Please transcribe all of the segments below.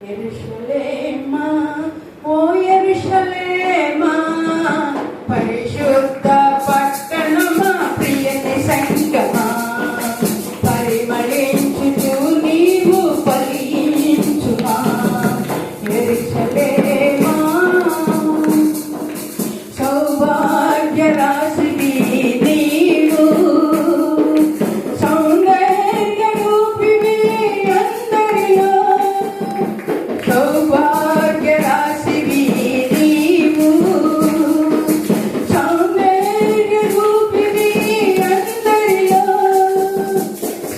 యెరూషలేమా, ఓ యెరూషలేమా, పరిశుద్ధ పట్టణమా, ప్రియని సంగమా, పరిమళించుచు నీవు ఫలించుమా. యెరూషలేమా, సౌభాగ్య రాశివి నీవు, సౌందర్య రూపివి అందరిలో, సౌభాగ్య రాశివి నీవు, సౌందర్య రూపివి అందరిలో,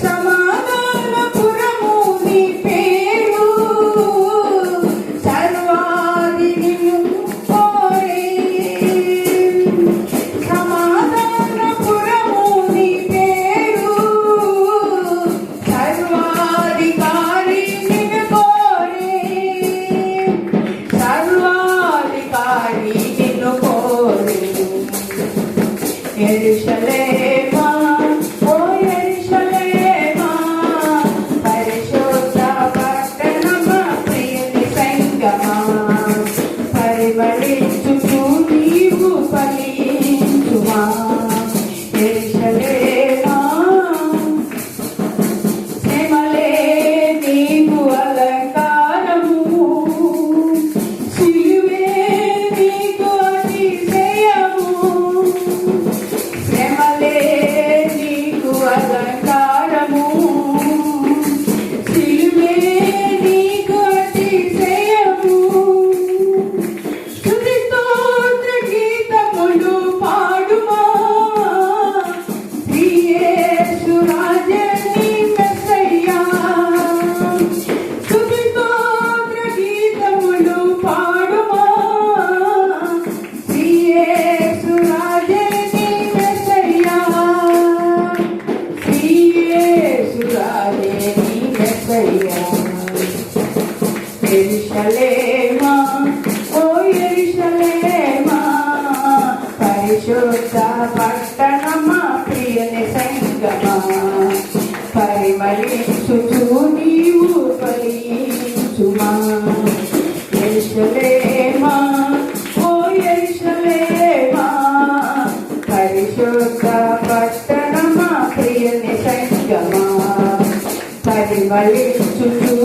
సమాధానపురము నీ పేరు, సర్వాది నిన్ను కోరే. సమాధానపురము నీ పేరు, సర్వాధికారి నిన్ను కోరే, సర్వాధికారి నిన్ను కోరే. యెరూషలేమా, ఓ యెరూషలేమా, పరిశుద్ధ పట్టణమా, ప్రియని సంగమా, పరిమళించుచు నీవు ఫలించుమా. యెరూషలేమా, శ్రమలే నీకు అలంకారము, సిలువే నీకు అతిశయము, శ్రమలే నీకు అలంకారము, సిలువే నీకు అతిశయము. స్తుతి స్తోత్ర గీతములు పాడుమా, శ్రీ యేసు రాజని మెస్సయ్యా. స్తుతి స్తోత్ర గీతములు పాడుమా, శ్రీ యేసు రాజని మెస్సయ్యా, శ్రీ యేసు రాజని మెస్సయ్యా. యెరూషలేమా, ఓ యెరూషలేమా, పరిశుద్ధ పట్టణమా, ప్రియని సంగమా, పరిమళించుచు నీవు ఫలించుమా. యెరూషలేమా, ఓ యెరూషలేమా, పరిశుద్ధ పట్టణమా, ప్రియని సంగమా, పరిమళించుచు